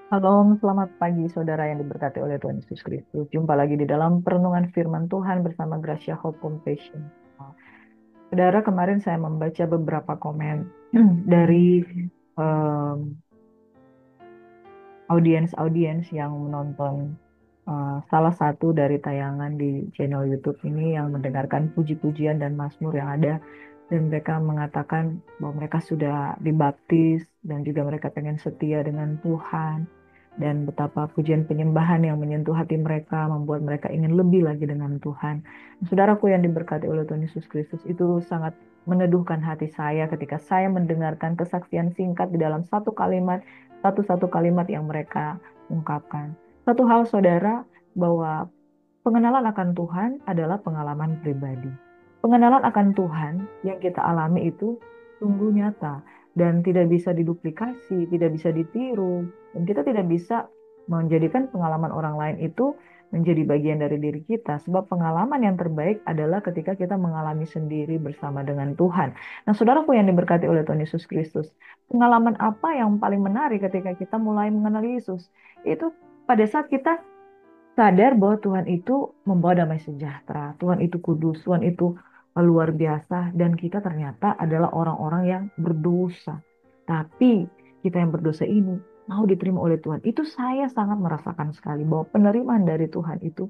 Salam, selamat pagi saudara yang diberkati oleh Tuhan Yesus Kristus. Jumpa lagi di dalam perenungan firman Tuhan bersama Gracia Hope Compassion. Saudara, kemarin saya membaca beberapa komen dari em, audiens-audiens yang menonton salah satu dari tayangan di channel YouTube ini yang mendengarkan puji-pujian dan mazmur yang ada, dan mereka mengatakan bahwa mereka sudah dibaptis dan juga mereka pengen setia dengan Tuhan, dan betapa pujian penyembahan yang menyentuh hati mereka membuat mereka ingin lebih lagi dengan Tuhan. Saudaraku yang diberkati oleh Tuhan Yesus Kristus, itu sangat meneduhkan hati saya ketika saya mendengarkan kesaksian singkat di dalam satu kalimat, satu-satu kalimat yang mereka ungkapkan. Satu hal saudara, bahwa pengenalan akan Tuhan adalah pengalaman pribadi. Pengenalan akan Tuhan yang kita alami itu sungguh nyata dan tidak bisa diduplikasi, tidak bisa ditiru, dan kita tidak bisa menjadikan pengalaman orang lain itu menjadi bagian dari diri kita. Sebab pengalaman yang terbaik adalah ketika kita mengalami sendiri bersama dengan Tuhan. Nah, saudaraku yang diberkati oleh Tuhan Yesus Kristus, pengalaman apa yang paling menarik ketika kita mulai mengenal Yesus? Itu pada saat kita sadar bahwa Tuhan itu membawa damai sejahtera, Tuhan itu kudus, Tuhan itu luar biasa, dan kita ternyata adalah orang-orang yang berdosa. Tapi kita yang berdosa ini mau diterima oleh Tuhan. Itu saya sangat merasakan sekali bahwa penerimaan dari Tuhan itu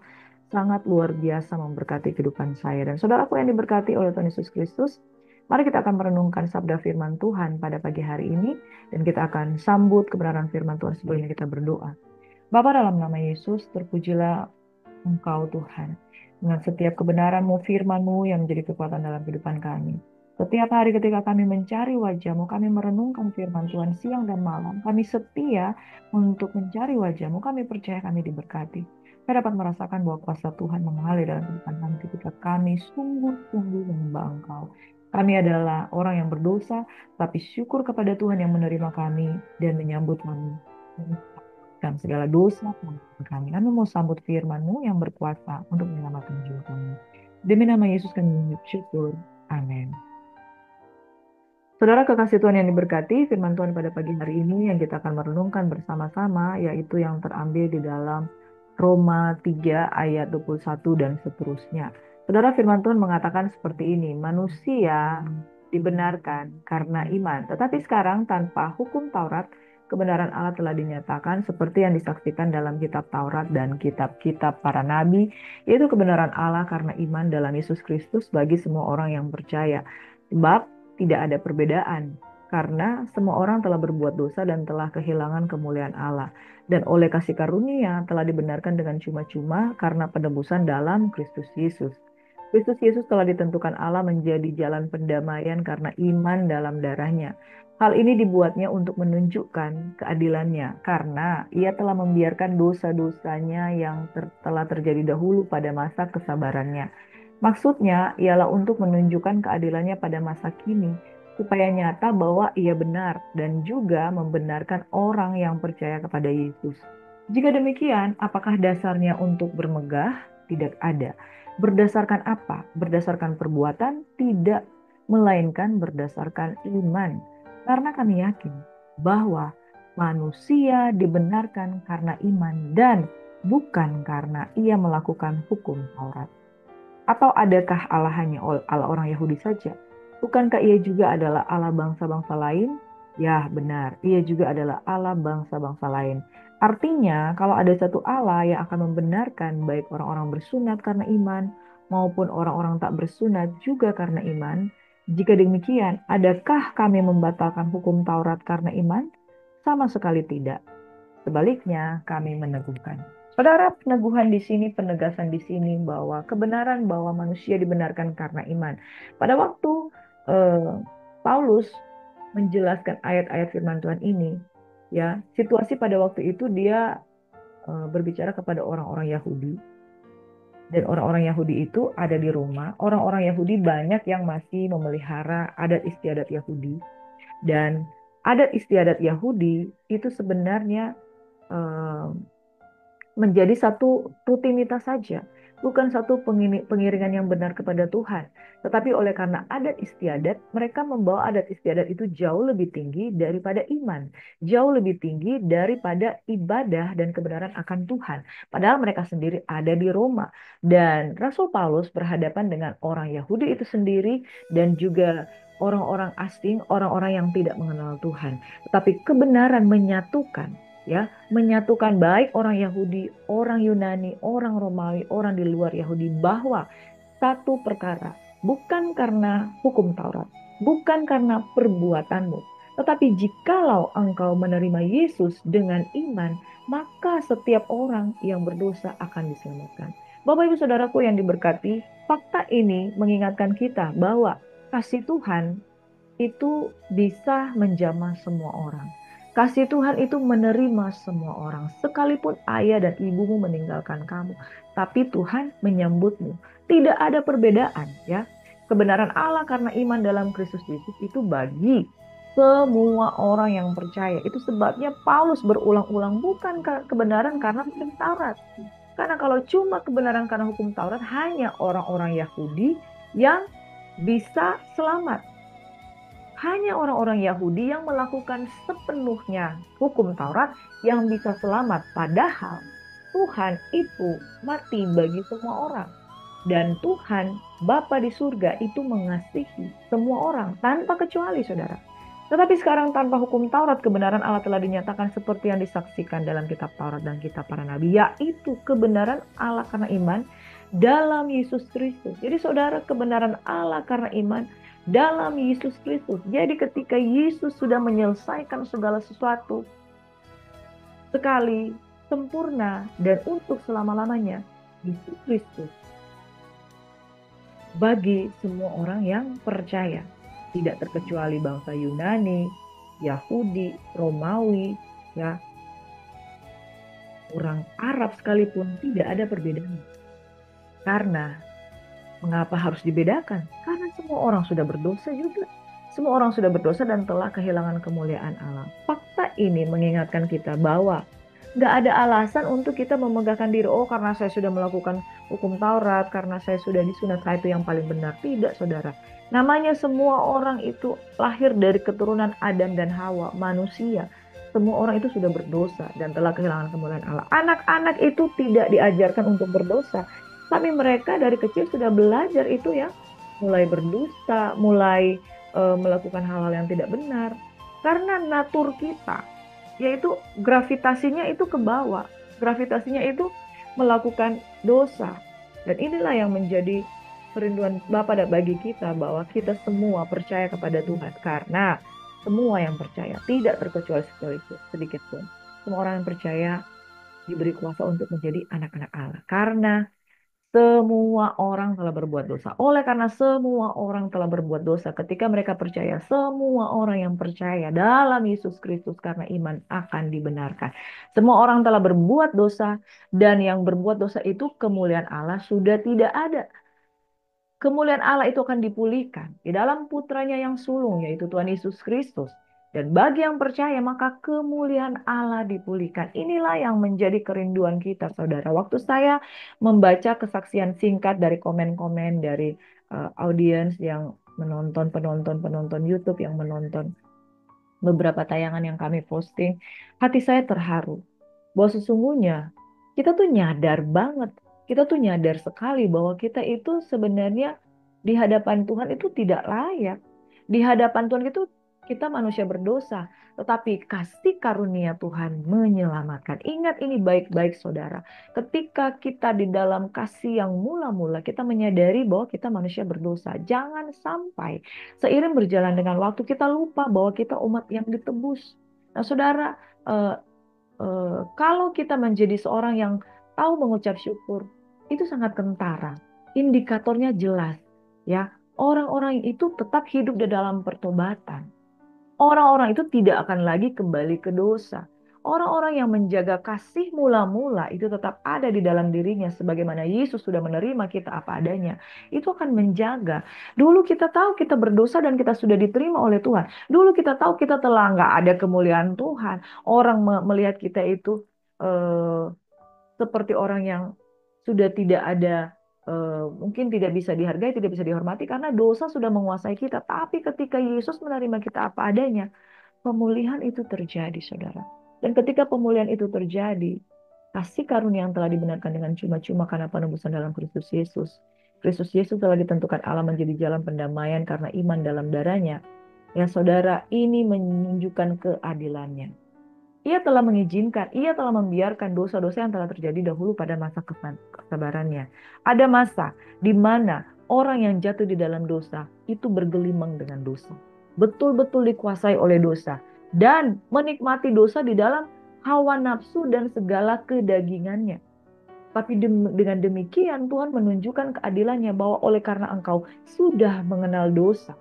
sangat luar biasa memberkati kehidupan saya. Dan saudaraku yang diberkati oleh Tuhan Yesus Kristus, mari kita akan merenungkan sabda firman Tuhan pada pagi hari ini, dan kita akan sambut kebenaran firman Tuhan sebelumnya kita berdoa. Bapa, dalam nama Yesus, terpujilah Engkau Tuhan. Dengan setiap kebenaran-Mu, firman-Mu yang menjadi kekuatan dalam kehidupan kami. Setiap hari ketika kami mencari wajah-Mu, kami merenungkan firman Tuhan siang dan malam. Kami setia untuk mencari wajah-Mu, kami percaya kami diberkati. Kami dapat merasakan bahwa kuasa Tuhan mengalir dalam kehidupan kami ketika kami sungguh-sungguh menyembah Engkau. Kami adalah orang yang berdosa, tapi syukur kepada Tuhan yang menerima kami dan menyambut kami dan segala dosa pengampunan kami. Kami mau sambut firman-Mu yang berkuasa untuk menyelamatkan jiwa kami. Demi nama Yesus kami mengucap syukur. Amin. Saudara kekasih Tuhan yang diberkati, firman Tuhan pada pagi hari ini yang kita akan merenungkan bersama-sama, yaitu yang terambil di dalam Roma 3 ayat 21 dan seterusnya. Saudara, firman Tuhan mengatakan seperti ini, manusia dibenarkan karena iman. Tetapi sekarang tanpa hukum Taurat, kebenaran Allah telah dinyatakan seperti yang disaksikan dalam kitab Taurat dan kitab-kitab para nabi, yaitu kebenaran Allah karena iman dalam Yesus Kristus bagi semua orang yang percaya. Sebab tidak ada perbedaan, karena semua orang telah berbuat dosa dan telah kehilangan kemuliaan Allah. Dan oleh kasih karunia telah dibenarkan dengan cuma-cuma karena penebusan dalam Kristus Yesus. Kristus Yesus telah ditentukan Allah menjadi jalan pendamaian karena iman dalam darahnya. Hal ini dibuatnya untuk menunjukkan keadilannya, karena ia telah membiarkan dosa-dosanya yang telah terjadi dahulu pada masa kesabarannya. Maksudnya ialah untuk menunjukkan keadilannya pada masa kini, supaya nyata bahwa ia benar dan juga membenarkan orang yang percaya kepada Yesus. Jika demikian, apakah dasarnya untuk bermegah? Tidak ada. Berdasarkan apa? Berdasarkan perbuatan? Tidak, melainkan berdasarkan iman. Karena kami yakin bahwa manusia dibenarkan karena iman dan bukan karena ia melakukan hukum Taurat. Atau adakah Allah hanya Allah orang Yahudi saja? Bukankah ia juga adalah Allah bangsa-bangsa lain? Ya, benar. Ia juga adalah Allah bangsa-bangsa lain. Artinya, kalau ada satu Allah yang akan membenarkan baik orang-orang bersunat karena iman maupun orang-orang tak bersunat juga karena iman, jika demikian, adakah kami membatalkan hukum Taurat karena iman? Sama sekali tidak. Sebaliknya, kami meneguhkan. Saudara, peneguhan di sini, penegasan di sini bahwa kebenaran bahwa manusia dibenarkan karena iman. Pada waktu eh, Paulus menjelaskan ayat-ayat firman Tuhan ini, ya, situasi pada waktu itu dia berbicara kepada orang-orang Yahudi, dan orang-orang Yahudi itu ada di Roma. Orang-orang Yahudi banyak yang masih memelihara adat istiadat Yahudi, dan adat istiadat Yahudi itu sebenarnya eh, menjadi satu rutinitas saja. bukan satu pengiringan yang benar kepada Tuhan. Tetapi oleh karena adat istiadat, mereka membawa adat istiadat itu jauh lebih tinggi daripada iman, jauh lebih tinggi daripada ibadah dan kebenaran akan Tuhan. Padahal mereka sendiri ada di Roma. Dan Rasul Paulus berhadapan dengan orang Yahudi itu sendiri dan juga orang-orang asing, orang-orang yang tidak mengenal Tuhan. Tetapi kebenaran menyatukan, ya, menyatukan baik orang Yahudi, orang Yunani, orang Romawi, orang di luar Yahudi bahwa satu perkara, bukan karena hukum Taurat, bukan karena perbuatanmu, tetapi jikalau engkau menerima Yesus dengan iman, maka setiap orang yang berdosa akan diselamatkan. Bapak Ibu Saudaraku yang diberkati, fakta ini mengingatkan kita bahwa kasih Tuhan itu bisa menjamah semua orang. Kasih Tuhan itu menerima semua orang. Sekalipun ayah dan ibumu meninggalkan kamu, tapi Tuhan menyambutmu. Tidak ada perbedaan, ya. Kebenaran Allah karena iman dalam Kristus Yesus itu bagi semua orang yang percaya. Itu sebabnya Paulus berulang-ulang bukan kebenaran karena hukum Taurat. Karena kalau cuma kebenaran karena hukum Taurat, hanya orang-orang Yahudi yang bisa selamat. Hanya orang-orang Yahudi yang melakukan sepenuhnya hukum Taurat yang bisa selamat. Padahal Tuhan itu mati bagi semua orang. Dan Tuhan, Bapa di surga itu mengasihi semua orang tanpa kecuali, saudara. Tetapi sekarang tanpa hukum Taurat, kebenaran Allah telah dinyatakan seperti yang disaksikan dalam kitab Taurat dan kitab para nabi, yaitu kebenaran Allah karena iman dalam Yesus Kristus. Jadi saudara, kebenaran Allah karena iman dalam Yesus Kristus. Jadi ketika Yesus sudah menyelesaikan segala sesuatu sekali, sempurna, dan untuk selama-lamanya, Yesus Kristus bagi semua orang yang percaya. Tidak terkecuali bangsa Yunani, Yahudi, Romawi, ya, orang Arab sekalipun tidak ada perbedaan. Karena mengapa harus dibedakan? Karena semua orang sudah berdosa juga. Semua orang sudah berdosa dan telah kehilangan kemuliaan Allah. Fakta ini mengingatkan kita bahwa nggak ada alasan untuk kita memegahkan diri. Oh, karena saya sudah melakukan hukum Taurat, karena saya sudah disunat, saya itu yang paling benar. Tidak, saudara. Namanya semua orang itu lahir dari keturunan Adam dan Hawa, manusia. Semua orang itu sudah berdosa dan telah kehilangan kemuliaan Allah. Anak-anak itu tidak diajarkan untuk berdosa. Tapi mereka dari kecil sudah belajar itu, ya, mulai berdusta, mulai melakukan hal-hal yang tidak benar. Karena natur kita, yaitu gravitasinya itu ke bawah. Gravitasinya itu melakukan dosa. Dan inilah yang menjadi kerinduan Bapa dan bagi kita, bahwa kita semua percaya kepada Tuhan. Karena semua yang percaya, tidak terkecuali sedikit pun. Semua orang yang percaya diberi kuasa untuk menjadi anak-anak Allah. Karena semua orang telah berbuat dosa. Oleh karena semua orang telah berbuat dosa, ketika mereka percaya, semua orang yang percaya dalam Yesus Kristus karena iman akan dibenarkan. Semua orang telah berbuat dosa, dan yang berbuat dosa itu kemuliaan Allah sudah tidak ada. Kemuliaan Allah itu akan dipulihkan di dalam putranya yang sulung, yaitu Tuhan Yesus Kristus. Dan bagi yang percaya, maka kemuliaan Allah dipulihkan. Inilah yang menjadi kerinduan kita, saudara. Waktu saya membaca kesaksian singkat dari komen-komen dari audiens yang menonton, penonton YouTube yang menonton beberapa tayangan yang kami posting, hati saya terharu bahwa sesungguhnya kita tuh nyadar banget, kita tuh nyadar sekali bahwa kita itu sebenarnya di hadapan Tuhan itu tidak layak. Di hadapan Tuhan itu kita manusia berdosa, tetapi kasih karunia Tuhan menyelamatkan. Ingat ini baik-baik, saudara. Ketika kita di dalam kasih yang mula-mula, kita menyadari bahwa kita manusia berdosa. Jangan sampai seiring berjalan dengan waktu kita lupa bahwa kita umat yang ditebus. Nah, saudara, eh, kalau kita menjadi seorang yang tahu mengucap syukur, itu sangat kentara. Indikatornya jelas, ya. Orang-orang itu tetap hidup di dalam pertobatan. Orang-orang itu tidak akan lagi kembali ke dosa. Orang-orang yang menjaga kasih mula-mula itu tetap ada di dalam dirinya, sebagaimana Yesus sudah menerima kita apa adanya. Itu akan menjaga. Dulu kita tahu kita berdosa dan kita sudah diterima oleh Tuhan. Dulu kita tahu kita telah nggak ada kemuliaan Tuhan. Orang melihat kita itu eh, seperti orang yang sudah tidak ada, mungkin tidak bisa dihargai, tidak bisa dihormati karena dosa sudah menguasai kita. Tapi ketika Yesus menerima kita apa adanya, pemulihan itu terjadi, saudara. Dan ketika pemulihan itu terjadi, kasih karunia yang telah dibenarkan dengan cuma-cuma karena penebusan dalam Kristus Yesus. Kristus Yesus telah ditentukan Allah menjadi jalan pendamaian karena iman dalam darahnya. Ya saudara, ini menunjukkan keadilannya. Ia telah mengizinkan, ia telah membiarkan dosa-dosa yang telah terjadi dahulu pada masa kesabarannya. Ada masa di mana orang yang jatuh di dalam dosa itu bergelimang dengan dosa. Betul-betul dikuasai oleh dosa. Dan menikmati dosa di dalam hawa nafsu dan segala kedagingannya. Tapi dengan demikian Tuhan menunjukkan keadilannya bahwa oleh karena engkau sudah mengenal dosa,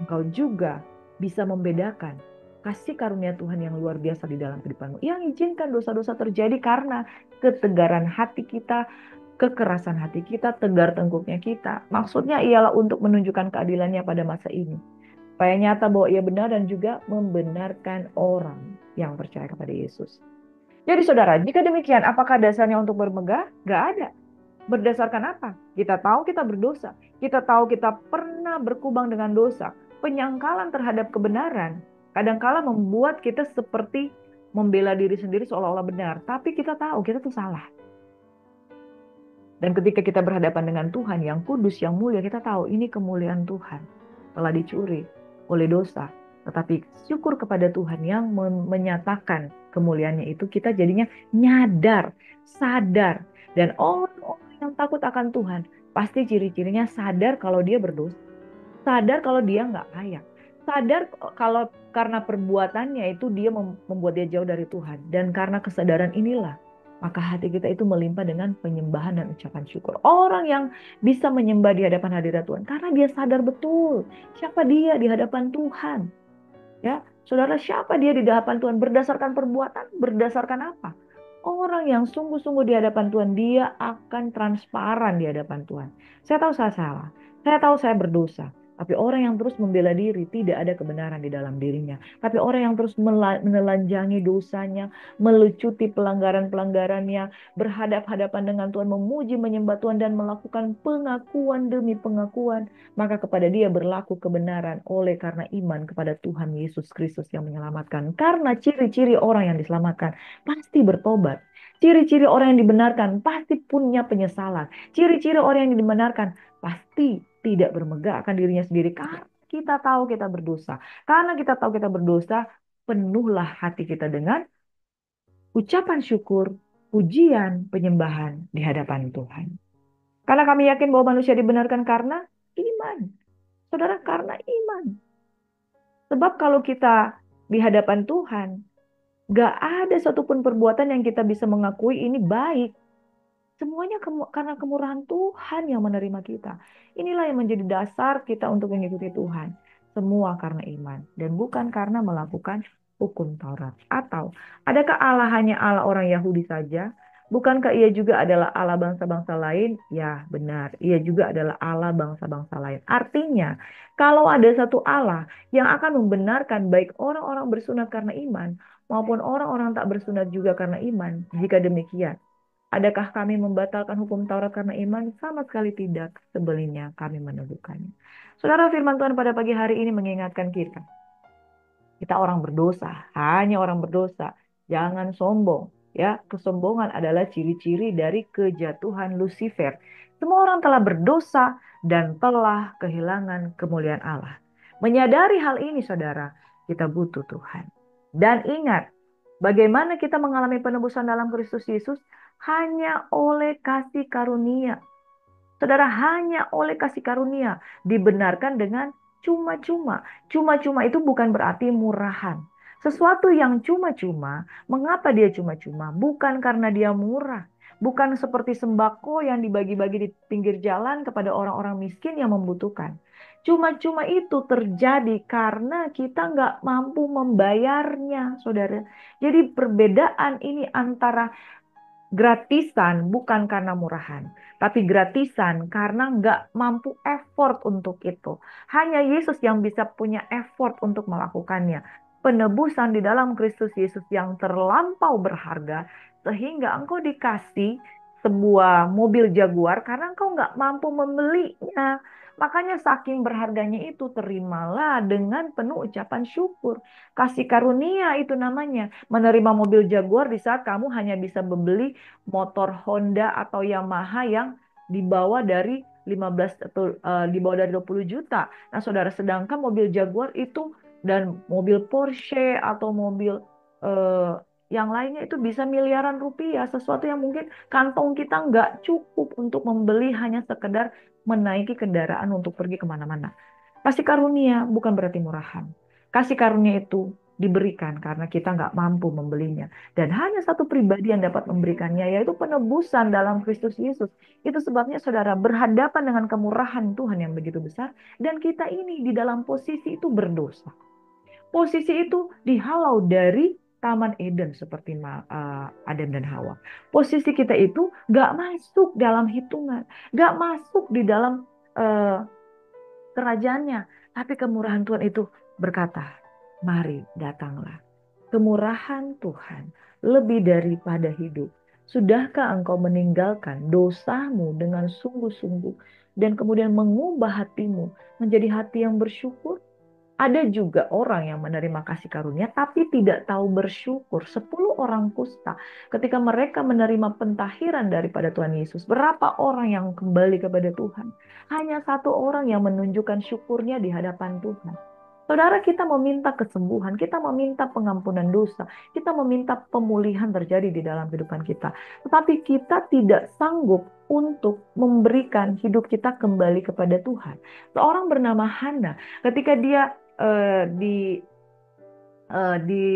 engkau juga bisa membedakan kasih karunia Tuhan yang luar biasa di dalam kehidupanmu. Yang izinkan dosa-dosa terjadi karena ketegaran hati kita, kekerasan hati kita, tegar tengkuknya kita. Maksudnya ialah untuk menunjukkan keadilannya pada masa ini. Supaya nyata bahwa ia benar dan juga membenarkan orang yang percaya kepada Yesus. Jadi saudara, jika demikian, apakah dasarnya untuk bermegah? Gak ada. Berdasarkan apa? Kita tahu kita berdosa. Kita tahu kita pernah berkubang dengan dosa. Penyangkalan terhadap kebenaran kadangkala membuat kita seperti membela diri sendiri seolah-olah benar. Tapi kita tahu kita tuh salah. Dan ketika kita berhadapan dengan Tuhan yang kudus, yang mulia, kita tahu ini kemuliaan Tuhan telah dicuri oleh dosa. Tetapi syukur kepada Tuhan yang menyatakan kemuliaannya itu, kita jadinya nyadar, sadar. Dan orang-orang yang takut akan Tuhan, pasti ciri-cirinya sadar kalau dia berdosa. Sadar kalau dia nggak layak. Sadar kalau karena perbuatannya itu dia membuat dia jauh dari Tuhan. Dan karena kesadaran inilah, maka hati kita itu melimpah dengan penyembahan dan ucapan syukur. Orang yang bisa menyembah di hadapan hadirat Tuhan, karena dia sadar betul siapa dia di hadapan Tuhan. Ya, saudara, siapa dia di hadapan Tuhan? Berdasarkan perbuatan, berdasarkan apa? Orang yang sungguh-sungguh di hadapan Tuhan, dia akan transparan di hadapan Tuhan. Saya tahu saya salah, saya tahu saya berdosa. Tapi orang yang terus membela diri, tidak ada kebenaran di dalam dirinya. Tapi orang yang terus menelanjangi dosanya, melucuti pelanggaran-pelanggarannya, berhadap-hadapan dengan Tuhan, memuji, menyembah Tuhan, dan melakukan pengakuan demi pengakuan, maka kepada dia berlaku kebenaran oleh karena iman kepada Tuhan Yesus Kristus yang menyelamatkan. Karena ciri-ciri orang yang diselamatkan pasti bertobat. Ciri-ciri orang yang dibenarkan pasti punya penyesalan. Ciri-ciri orang yang dibenarkan pasti tidak bermegah akan dirinya sendiri. Karena kita tahu kita berdosa. Karena kita tahu kita berdosa, penuhlah hati kita dengan ucapan syukur, pujian, penyembahan di hadapan Tuhan. Karena kami yakin bahwa manusia dibenarkan karena iman. Saudara, karena iman. Sebab kalau kita di hadapan Tuhan, gak ada satupun perbuatan yang kita bisa mengakui ini baik. Semuanya karena kemurahan Tuhan yang menerima kita. Inilah yang menjadi dasar kita untuk mengikuti Tuhan. Semua karena iman. Dan bukan karena melakukan hukum Taurat. Atau, adakah Allah hanya Allah orang Yahudi saja? Bukankah ia juga adalah Allah bangsa-bangsa lain? Ya, benar. Ia juga adalah Allah bangsa-bangsa lain. Artinya, kalau ada satu Allah yang akan membenarkan baik orang-orang bersunat karena iman, maupun orang-orang tak bersunat juga karena iman, jika demikian, adakah kami membatalkan hukum Taurat karena iman? Sama sekali tidak. Sebaliknya kami meneguhkannya. Saudara, firman Tuhan pada pagi hari ini mengingatkan kita. Kita orang berdosa, hanya orang berdosa. Jangan sombong. Ya, kesombongan adalah ciri-ciri dari kejatuhan Lucifer. Semua orang telah berdosa dan telah kehilangan kemuliaan Allah. Menyadari hal ini, saudara, kita butuh Tuhan. Dan ingat, bagaimana kita mengalami penebusan dalam Kristus Yesus? Hanya oleh kasih karunia. Saudara, hanya oleh kasih karunia dibenarkan dengan cuma-cuma. Cuma-cuma itu bukan berarti murahan. Sesuatu yang cuma-cuma, mengapa dia cuma-cuma? Bukan karena dia murah. Bukan seperti sembako yang dibagi-bagi di pinggir jalan kepada orang-orang miskin yang membutuhkan. Cuma-cuma itu terjadi karena kita nggak mampu membayarnya, saudara. Jadi perbedaan ini antara gratisan bukan karena murahan, tapi gratisan karena nggak mampu effort untuk itu. Hanya Yesus yang bisa punya effort untuk melakukannya. Penebusan di dalam Kristus Yesus yang terlampau berharga, sehingga engkau dikasih sebuah mobil Jaguar karena engkau nggak mampu membelinya. Makanya saking berharganya itu, terimalah dengan penuh ucapan syukur. Kasih karunia itu namanya. Menerima mobil Jaguar di saat kamu hanya bisa membeli motor Honda atau Yamaha yang di bawah dari 15 atau di bawah dari 20 juta. Nah, saudara, sedangkan mobil Jaguar itu dan mobil Porsche atau mobil eh, yang lainnya itu bisa miliaran rupiah, sesuatu yang mungkin kantong kita nggak cukup untuk membeli hanya sekedar menaiki kendaraan untuk pergi kemana-mana. Kasih karunia bukan berarti murahan. Kasih karunia itu diberikan karena kita nggak mampu membelinya. Dan hanya satu pribadi yang dapat memberikannya, yaitu penebusan dalam Kristus Yesus. Itu sebabnya saudara berhadapan dengan kemurahan Tuhan yang begitu besar. Dan kita ini di dalam posisi itu berdosa. Posisi itu dihalau dari Taman Eden seperti Adam dan Hawa. Posisi kita itu gak masuk dalam hitungan, gak masuk di dalam eh, kerajaannya. Tapi kemurahan Tuhan itu berkata, mari datanglah. Kemurahan Tuhan lebih daripada hidup. Sudahkah engkau meninggalkan dosamu dengan sungguh-sungguh dan kemudian mengubah hatimu menjadi hati yang bersyukur? Ada juga orang yang menerima kasih karunia tapi tidak tahu bersyukur. 10 orang kusta ketika mereka menerima pentahiran daripada Tuhan Yesus. Berapa orang yang kembali kepada Tuhan? Hanya satu orang yang menunjukkan syukurnya di hadapan Tuhan. Saudara, kita meminta kesembuhan, kita meminta pengampunan dosa, kita meminta pemulihan terjadi di dalam kehidupan kita. Tetapi kita tidak sanggup untuk memberikan hidup kita kembali kepada Tuhan. Seorang bernama Hana, ketika dia di eh, di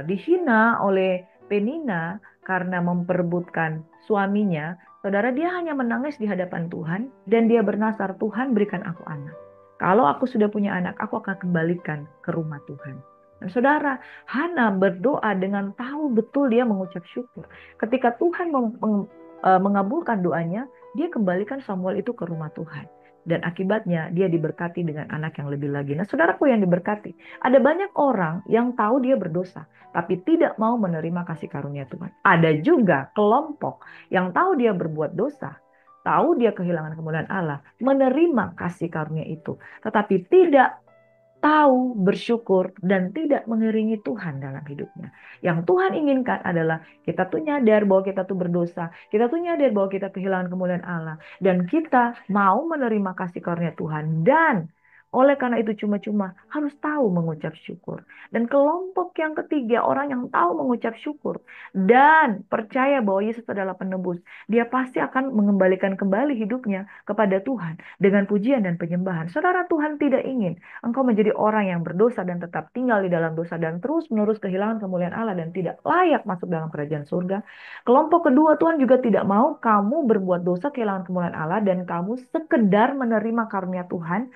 dihina oleh Penina karena memperebutkan suaminya, saudara, dia hanya menangis di hadapan Tuhan dan dia bernasar, Tuhan berikan aku anak. Kalau aku sudah punya anak, aku akan kembalikan ke rumah Tuhan. Dan saudara, Hana berdoa dengan tahu betul dia mengucap syukur. Ketika Tuhan mengabulkan doanya, dia kembalikan Samuel itu ke rumah Tuhan. Dan akibatnya dia diberkati dengan anak yang lebih lagi. Nah, saudaraku yang diberkati, ada banyak orang yang tahu dia berdosa, tapi tidak mau menerima kasih karunia Tuhan. Ada juga kelompok yang tahu dia berbuat dosa, tahu dia kehilangan kemuliaan Allah, menerima kasih karunia itu, tetapi tidak tahu bersyukur dan tidak mengiringi Tuhan dalam hidupnya. Yang Tuhan inginkan adalah kita tuh nyadar bahwa kita tuh berdosa, kita tuh nyadar bahwa kita kehilangan kemuliaan Allah, dan kita mau menerima kasih karunia Tuhan. Dan oleh karena itu cuma-cuma harus tahu mengucap syukur. Dan kelompok yang ketiga, orang yang tahu mengucap syukur dan percaya bahwa Yesus adalah penebus, dia pasti akan mengembalikan kembali hidupnya kepada Tuhan dengan pujian dan penyembahan. Saudara, Tuhan tidak ingin engkau menjadi orang yang berdosa dan tetap tinggal di dalam dosa dan terus-menerus kehilangan kemuliaan Allah dan tidak layak masuk dalam kerajaan surga. Kelompok kedua, Tuhan juga tidak mau kamu berbuat dosa, kehilangan kemuliaan Allah, dan kamu sekedar menerima karunia Tuhan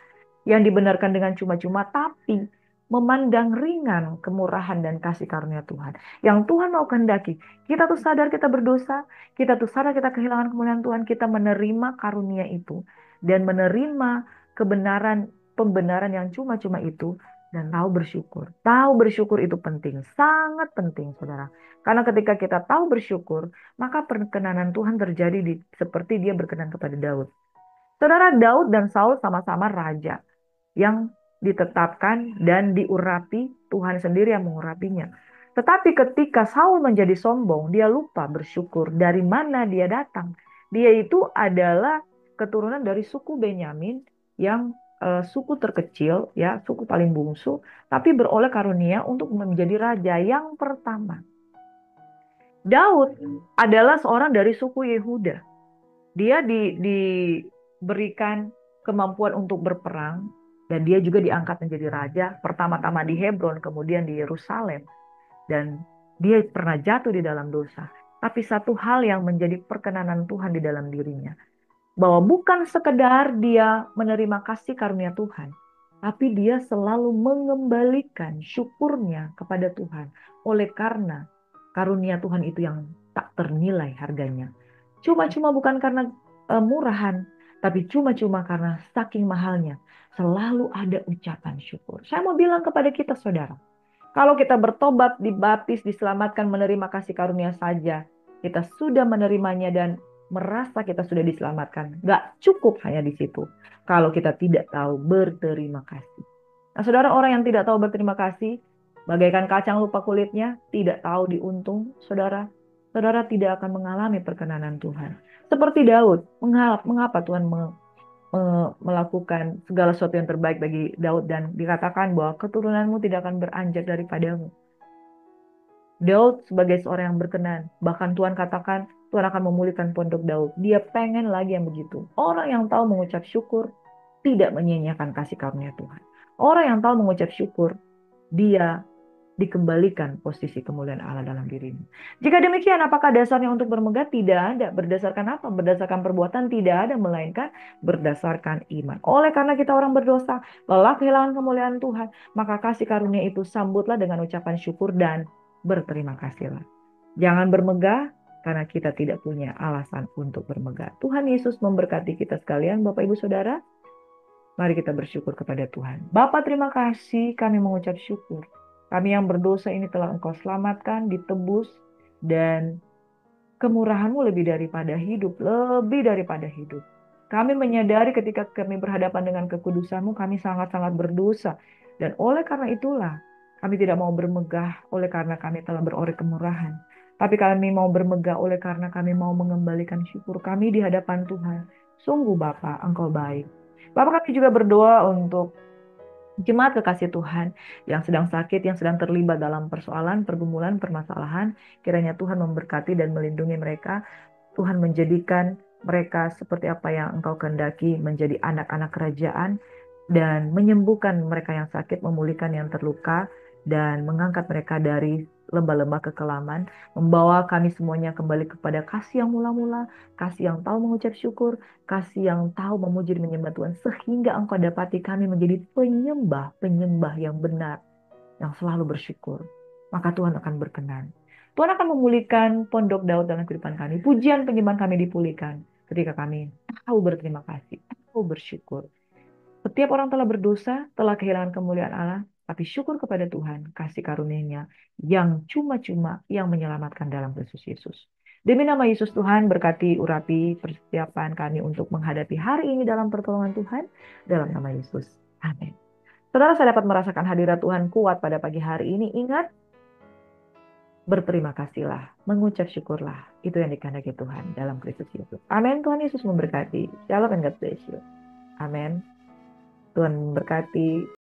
yang dibenarkan dengan cuma-cuma, tapi memandang ringan kemurahan dan kasih karunia Tuhan. Yang Tuhan mau kehendaki, kita tuh sadar kita berdosa, kita tuh sadar kita kehilangan kemuliaan Tuhan, kita menerima karunia itu dan menerima kebenaran, pembenaran yang cuma-cuma itu, dan tahu bersyukur. Tahu bersyukur itu penting, sangat penting, saudara. Karena ketika kita tahu bersyukur, maka perkenanan Tuhan terjadi seperti dia berkenan kepada Daud. Saudara, Daud dan Saul sama-sama raja yang ditetapkan dan diurapi, Tuhan sendiri yang mengurapinya. Tetapi ketika Saul menjadi sombong, dia lupa bersyukur dari mana dia datang. Dia itu adalah keturunan dari suku Benyamin yang suku terkecil, ya, suku paling bungsu, tapi beroleh karunia untuk menjadi raja yang pertama. Daud adalah seorang dari suku Yehuda. Dia diberikan kemampuan untuk berperang dan dia juga diangkat menjadi raja pertama-tama di Hebron, kemudian di Yerusalem, dan dia pernah jatuh di dalam dosa. Tapi satu hal yang menjadi perkenanan Tuhan di dalam dirinya, bahwa bukan sekedar dia menerima kasih karunia Tuhan, tapi dia selalu mengembalikan syukurnya kepada Tuhan oleh karena karunia Tuhan itu yang tak ternilai harganya. Cuma-cuma bukan karena murahan, tapi cuma-cuma karena saking mahalnya. Selalu ada ucapan syukur. Saya mau bilang kepada kita, saudara, kalau kita bertobat, dibaptis, diselamatkan, menerima kasih karunia saja, kita sudah menerimanya dan merasa kita sudah diselamatkan. Gak cukup hanya di situ. Kalau kita tidak tahu berterima kasih. Nah, saudara, orang yang tidak tahu berterima kasih, bagaikan kacang lupa kulitnya, tidak tahu diuntung, saudara. Saudara tidak akan mengalami perkenanan Tuhan. Seperti Daud, mengapa Tuhan melakukan segala sesuatu yang terbaik bagi Daud dan dikatakan bahwa keturunanmu tidak akan beranjak daripadamu. Daud sebagai seorang yang berkenan, bahkan Tuhan katakan Tuhan akan memulihkan pondok Daud. Dia pengen lagi yang begitu. Orang yang tahu mengucap syukur tidak menyia-nyiakan kasih karunia Tuhan. Orang yang tahu mengucap syukur, dia dikembalikan posisi kemuliaan Allah dalam dirinya. Jika demikian, apakah dasarnya untuk bermegah? Tidak ada. Berdasarkan apa? Berdasarkan perbuatan tidak ada, melainkan berdasarkan iman. Oleh karena kita orang berdosa, lelah kehilangan kemuliaan Tuhan, maka kasih karunia itu sambutlah dengan ucapan syukur dan berterima kasihlah. Jangan bermegah karena kita tidak punya alasan untuk bermegah. Tuhan Yesus memberkati kita sekalian, Bapak Ibu Saudara. Mari kita bersyukur kepada Tuhan. Bapa, terima kasih, kami mengucap syukur. Kami yang berdosa ini telah Engkau selamatkan, ditebus, dan kemurahan-Mu lebih daripada hidup, lebih daripada hidup. Kami menyadari ketika kami berhadapan dengan kekudusan-Mu, kami sangat-sangat berdosa. Dan oleh karena itulah, kami tidak mau bermegah oleh karena kami telah beroleh kemurahan. Tapi kami mau bermegah oleh karena kami mau mengembalikan syukur kami di hadapan Tuhan. Sungguh Bapa, Engkau baik. Bapak, kami juga berdoa untuk jemaat kekasih Tuhan yang sedang sakit, yang sedang terlibat dalam persoalan, pergumulan, permasalahan. Kiranya Tuhan memberkati dan melindungi mereka. Tuhan menjadikan mereka seperti apa yang Engkau kehendaki, menjadi anak-anak kerajaan, dan menyembuhkan mereka yang sakit, memulihkan yang terluka, dan mengangkat mereka dari lembah-lembah kekelaman, membawa kami semuanya kembali kepada kasih yang mula-mula, kasih yang tahu mengucap syukur, kasih yang tahu memuji dan menyembah Tuhan, sehingga Engkau dapati kami menjadi penyembah yang benar, yang selalu bersyukur. Maka Tuhan akan berkenan. Tuhan akan memulihkan pondok Daud dalam kehidupan kami. Pujian penyembahan kami dipulihkan ketika kami tahu berterima kasih, tahu bersyukur. Setiap orang telah berdosa, telah kehilangan kemuliaan Allah, tapi syukur kepada Tuhan, kasih karunia-Nya yang cuma-cuma yang menyelamatkan dalam Kristus Yesus. Demi nama Yesus Tuhan, berkati urapi persiapan kami untuk menghadapi hari ini dalam pertolongan Tuhan, dalam nama Yesus. Amin. Saudara, saya dapat merasakan hadirat Tuhan kuat pada pagi hari ini. Ingat, berterima kasihlah, mengucap syukurlah. Itu yang dikehendaki Tuhan dalam Kristus Yesus. Amin. Tuhan Yesus memberkati. Shalom and God bless you. Amin. Tuhan memberkati.